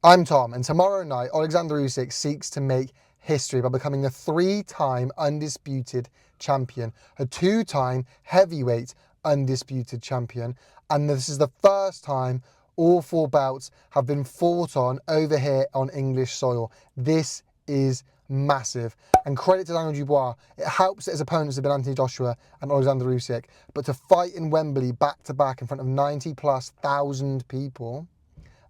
I'm Tom, and tomorrow night, Alexander Usyk seeks to make history by becoming a 3-time undisputed champion, a 2-time heavyweight undisputed champion, and this is the first time all 4 bouts have been fought on over here on English soil. This is massive, and credit to Daniel Dubois. It helps that his opponents have been Anthony Joshua and Alexander Usyk, but to fight in Wembley back to back in front of 90+ thousand people,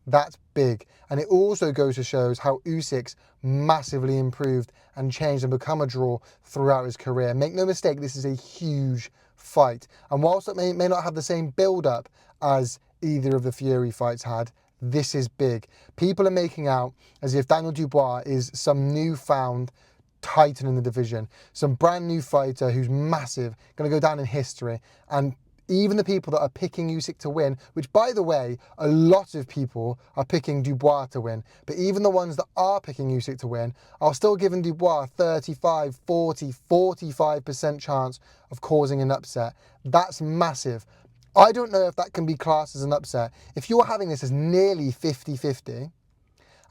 that's big. And it also goes to show how Usyk's massively improved and changed and become a draw throughout his career. Make no mistake, this is a huge fight. And whilst it may not have the same build-up as either of the Fury fights had, this is big. People are making out as if Daniel Dubois is some newfound titan in the division, some brand new fighter who's massive, going to go down in history. And even the people that are picking Usyk to win, which by the way, a lot of people are picking Dubois to win, but even the ones that are picking Usyk to win are still giving Dubois 35, 40, 45% chance of causing an upset. That's massive. I don't know if that can be classed as an upset. If you're having this as nearly 50-50,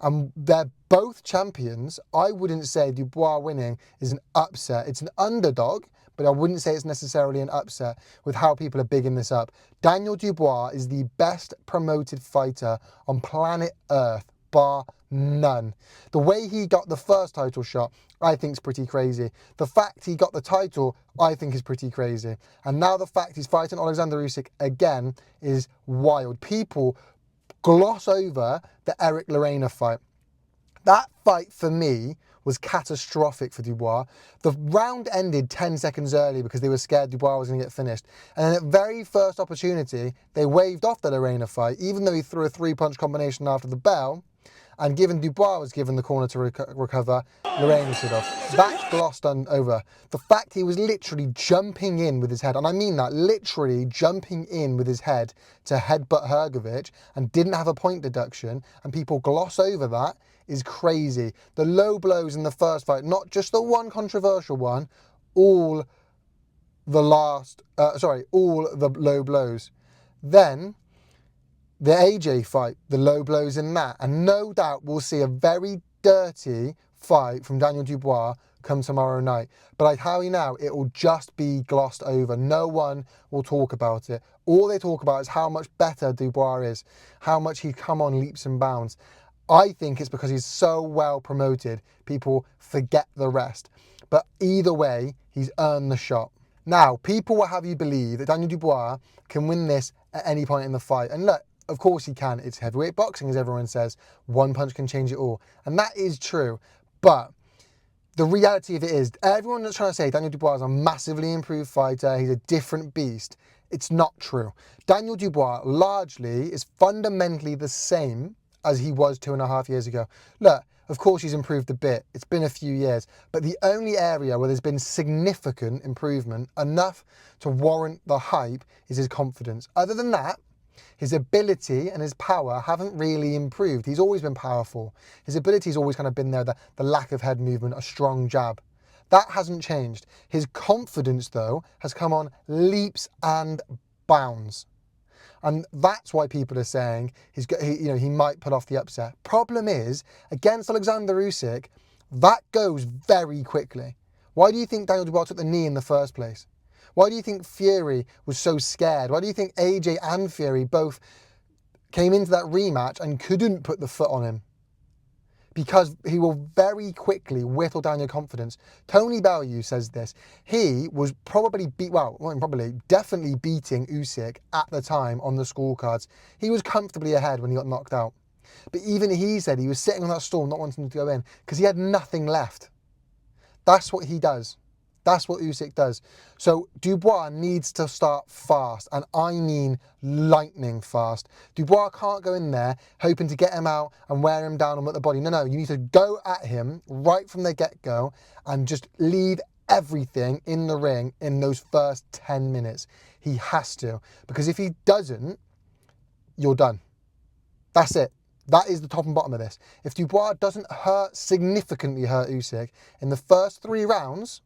and they're both champions, I wouldn't say Dubois winning is an upset. It's an underdog, but I wouldn't say it's necessarily an upset with how people are bigging this up. Daniel Dubois is the best promoted fighter on planet Earth, bar none. The way he got the first title shot, I think is pretty crazy. The fact he got the title, I think is pretty crazy. And now the fact he's fighting Alexander Usyk again is wild. People gloss over the Eric Lorena fight. That fight for me was catastrophic for Dubois. The round ended 10 seconds early because they were scared Dubois was going to get finished. And then at very first opportunity, they waved off the Lorena fight, even though he threw a 3-punch combination after the bell. And given Dubois was given the corner to recover, Lorena stood off. That's glossed over. The fact he was literally jumping in with his head, and I mean that, literally jumping in with his head to headbutt Hrgovic and didn't have a point deduction, and people gloss over that, is crazy. The low blows in the first fight, not just the one controversial one, all the low blows. Then the AJ fight, the low blows in that. And no doubt we'll see a very dirty fight from Daniel Dubois come tomorrow night. But I tell you now, it will just be glossed over. No one will talk about it. All they talk about is how much better Dubois is, how much he's come on leaps and bounds. I think it's because he's so well promoted, people forget the rest. But either way, he's earned the shot. Now, people will have you believe that Daniel Dubois can win this at any point in the fight. And look, of course he can. It's heavyweight boxing, as everyone says. One punch can change it all. And that is true. But the reality of it is, everyone that's trying to say Daniel Dubois is a massively improved fighter, he's a different beast, it's not true. Daniel Dubois largely is fundamentally the same as he was 2.5 years ago. Look, of course he's improved a bit. It's been a few years. But the only area where there's been significant improvement, enough to warrant the hype, is his confidence. Other than that, his ability and his power haven't really improved. He's always been powerful. His ability's always kind of been there, the lack of head movement, a strong jab. That hasn't changed. His confidence, though, has come on leaps and bounds. And that's why people are saying he might pull off the upset. Problem is, against Alexander Usyk, that goes very quickly. Why do you think Daniel Dubois took the knee in the first place? Why do you think Fury was so scared? Why do you think AJ and Fury both came into that rematch and couldn't put the foot on him? Because he will very quickly whittle down your confidence. Tony Bellew says this. He was definitely beating Usyk at the time on the scorecards. He was comfortably ahead when he got knocked out. But even he said he was sitting on that stool not wanting to go in because he had nothing left. That's what he does. That's what Usyk does. So Dubois needs to start fast, and I mean lightning fast. Dubois can't go in there hoping to get him out and wear him down and with the body. No, you need to go at him right from the get-go and just leave everything in the ring in those first 10 minutes. He has to, because if he doesn't, you're done. That's it. That is the top and bottom of this. If Dubois doesn't significantly hurt Usyk in the first 3 rounds,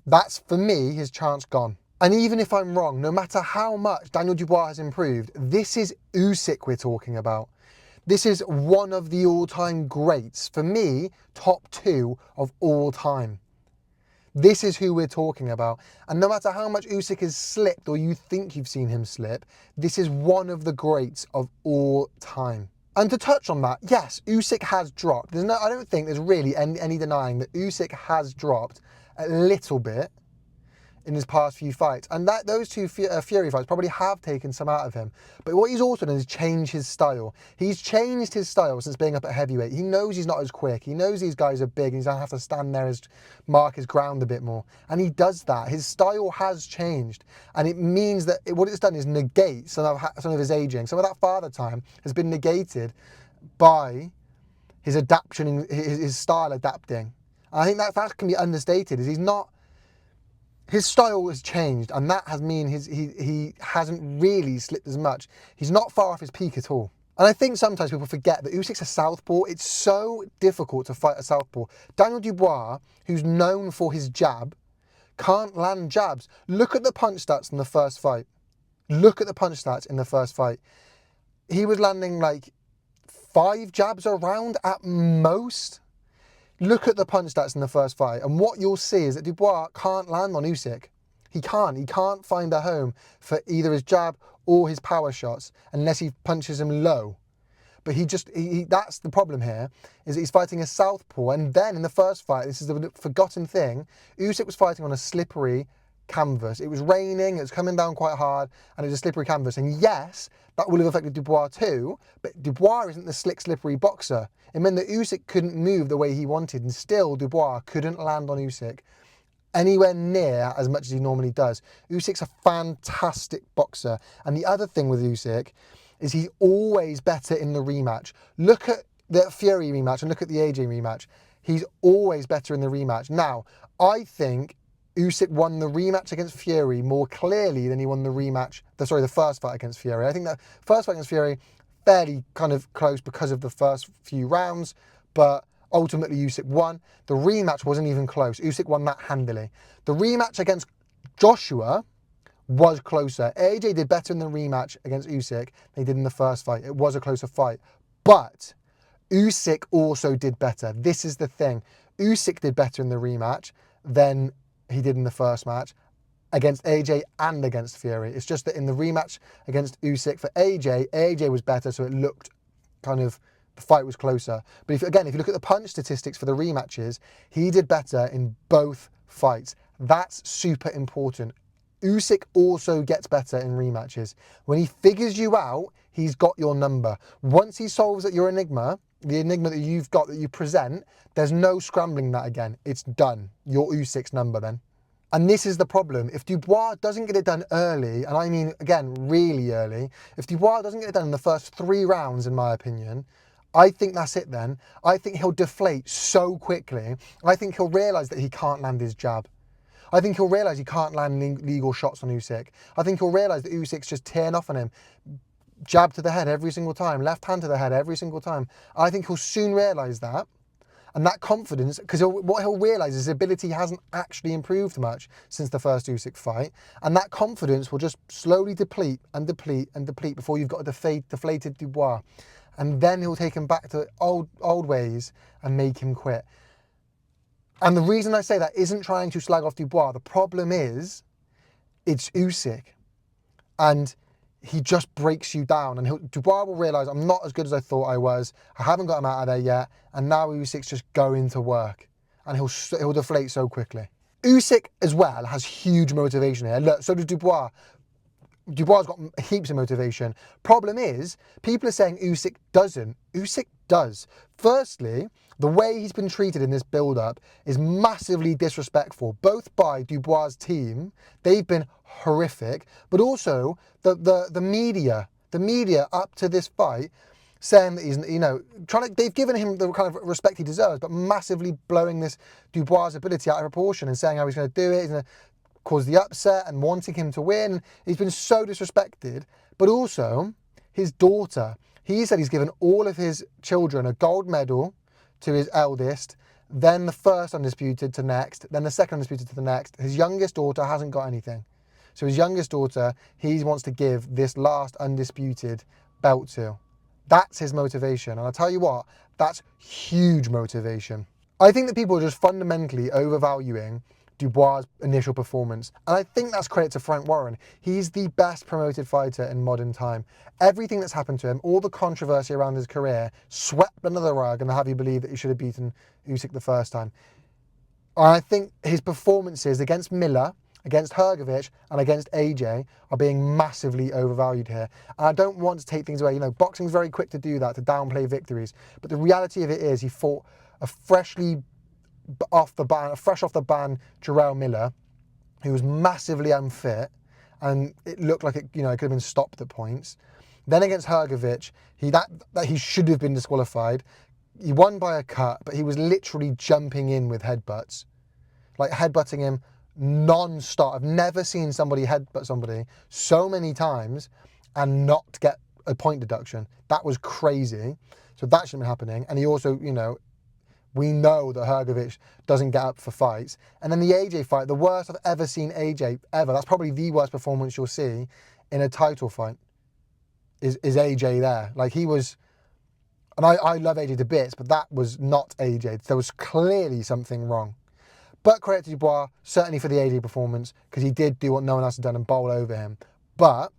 that's, for me, his chance gone. And even if I'm wrong, no matter how much Daniel Dubois has improved, this is Usyk we're talking about. This is one of the all-time greats. For me, top 2 of all time. This is who we're talking about. And no matter how much Usyk has slipped or you think you've seen him slip, this is one of the greats of all time. And to touch on that, yes, Usyk has dropped. I don't think there's really any denying that Usyk has dropped a little bit in his past few fights. And that those two Fury fights probably have taken some out of him. But what he's also done is change his style. He's changed his style since being up at heavyweight. He knows he's not as quick. He knows these guys are big and he's going to have to stand there and mark his ground a bit more. And he does that. His style has changed. And it means that what it's done is negate some of his aging. Some of that father time has been negated by his adaptation, his style adapting. And I think that can be understated. Is his style has changed, and that has mean he hasn't really slipped as much. He's not far off his peak at all. And I think sometimes people forget that Usyk's a southpaw. It's so difficult to fight a southpaw. Daniel Dubois, who's known for his jab, can't land jabs. Look at the punch stats in the first fight. Look at the punch stats in the first fight. He was landing like 5 jabs a round at most. Look at the punch stats in the first fight, and what you'll see is that Dubois can't land on Usyk. He can't find a home for either his jab or his power shots unless he punches him low. But that's the problem here, is that he's fighting a southpaw. And then in the first fight, this is the forgotten thing, Usyk was fighting on a slippery canvas. It was raining, it was coming down quite hard, and it was a slippery canvas. And yes, that would have affected Dubois too, but Dubois isn't the slick, slippery boxer. It meant that Usyk couldn't move the way he wanted, and still Dubois couldn't land on Usyk anywhere near as much as he normally does. Usyk's a fantastic boxer. And the other thing with Usyk is he's always better in the rematch. Look at the Fury rematch and look at the AJ rematch. He's always better in the rematch. Now, I think Usyk won the rematch against Fury more clearly than he won the first fight against Fury. I think that first fight against Fury, fairly kind of close because of the first few rounds, but ultimately Usyk won. The rematch wasn't even close. Usyk won that handily. The rematch against Joshua was closer. AJ did better in the rematch against Usyk than he did in the first fight. It was a closer fight. But Usyk also did better. This is the thing. Usyk did better in the rematch than he did in the first match against AJ and against Fury. It's just that in the rematch against Usyk for AJ was better, so it looked kind of, the fight was closer. But if you look at the punch statistics for the rematches, he did better in both fights. That's super important. Usyk also gets better in rematches. When he figures you out, he's got your number. Once he solves that your enigma, the enigma that you've got, that you present, there's no scrambling that again. It's done. You're Usyk's number then. And this is the problem. If Dubois doesn't get it done early, and I mean, again, really early, if Dubois doesn't get it done in the first 3 rounds, in my opinion, I think that's it then. I think he'll deflate so quickly. I think he'll realise that he can't land his jab. I think he'll realise he can't land legal shots on Usyk. I think he'll realise that Usyk's just tearing off on him. Jab to the head every single time, left hand to the head every single time. I think he'll soon realise that. And that confidence, because what he'll realise is his ability hasn't actually improved much since the first Usyk fight. And that confidence will just slowly deplete and deplete and deplete before you've got a deflated Dubois. And then he'll take him back to old ways and make him quit. And the reason I say that isn't trying to slag off Dubois. The problem is, it's Usyk. And he just breaks you down. And Dubois will realise, I'm not as good as I thought I was. I haven't got him out of there yet. And now Usyk's just going to work. And he'll deflate so quickly. Usyk as well has huge motivation here. Look, so does Dubois. Dubois got heaps of motivation. Problem is, people are saying Usyk doesn't. Usyk does. Firstly, the way he's been treated in this build-up is massively disrespectful, both by Dubois' team, they've been horrific, but also the media up to this fight, saying that he's, they've given him the kind of respect he deserves, but massively blowing this Dubois' ability out of proportion and saying how he's going to do it, he's going to cause the upset and wanting him to win. He's been so disrespected, but also his daughter. He said he's given all of his children a gold medal to his eldest, then the first undisputed to next, then the second undisputed to the next. His youngest daughter hasn't got anything. So his youngest daughter, he wants to give this last undisputed belt to. That's his motivation. And I'll tell you what, that's huge motivation. I think that people are just fundamentally overvaluing Dubois' initial performance. And I think that's credit to Frank Warren. He's the best promoted fighter in modern time. Everything that's happened to him, all the controversy around his career, swept under the rug and have you believe that he should have beaten Usyk the first time. And I think his performances against Miller, against Hrgovic and against AJ are being massively overvalued here. And I don't want to take things away. You know, boxing's very quick to do that, to downplay victories. But the reality of it is he fought a fresh off the ban Jarrell Miller, who was massively unfit, and it looked like it could have been stopped at points. Then against Hrgovic, he should have been disqualified. He won by a cut, but he was literally jumping in with headbutts, like headbutting him non-stop. I've never seen somebody headbutt somebody so many times and not get a point deduction. That was crazy. So that shouldn't be happening. And he also, we know that Hrgovic doesn't get up for fights. And then the AJ fight, the worst I've ever seen AJ ever. That's probably the worst performance you'll see in a title fight. Is AJ there? Like he was, and I love AJ to bits, but that was not AJ. There was clearly something wrong. But credit to Dubois, certainly for the AJ performance, because he did do what no one else had done and bowl over him. But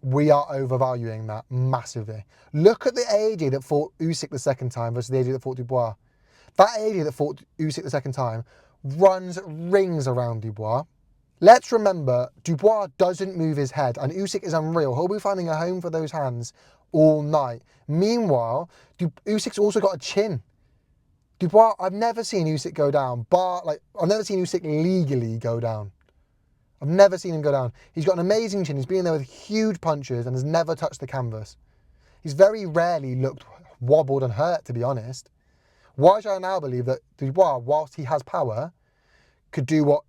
we are overvaluing that massively. Look at the AJ that fought Usyk the second time versus the AJ that fought Dubois. That AJ that fought Usyk the second time runs rings around Dubois. Let's remember, Dubois doesn't move his head, and Usyk is unreal. He'll be finding a home for those hands all night. Meanwhile, Usyk's also got a chin. Dubois, I've never seen Usyk go down, I've never seen Usyk legally go down. I've never seen him go down. He's got an amazing chin. He's been in there with huge punches and has never touched the canvas. He's very rarely looked wobbled and hurt, to be honest. Why should I now believe that Dubois, whilst he has power, could do what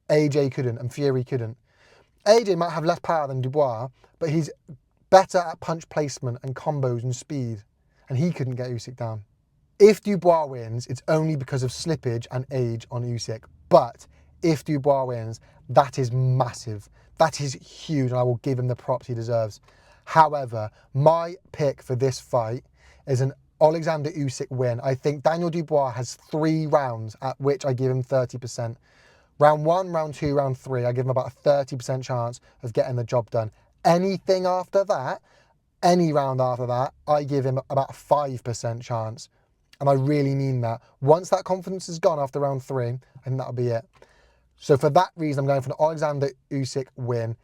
AJ couldn't and Fury couldn't? AJ might have less power than Dubois, but he's better at punch placement and combos and speed, and he couldn't get Usyk down. If Dubois wins, it's only because of slippage and age on Usyk. But if Dubois wins, that is massive. That is huge, and I will give him the props he deserves. However, my pick for this fight is an Alexander Usyk win. I think Daniel Dubois has 3 rounds at which I give him 30%. Round 1, round 2, round 3, I give him about a 30% chance of getting the job done. Anything after that, any round after that, I give him about a 5% chance. And I really mean that. Once that confidence is gone after round 3, I think that'll be it. So for that reason, I'm going for an Alexander Usyk win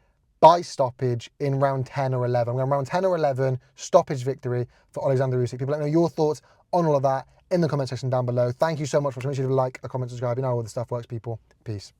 by stoppage in round 10 or 11. I'm going round 10 or 11, stoppage victory for Alexander Usyk. People let me know your thoughts on all of that in the comment section down below. Thank you so much for watching. Make sure to like, comment, subscribe. You know how all this stuff works, people. Peace.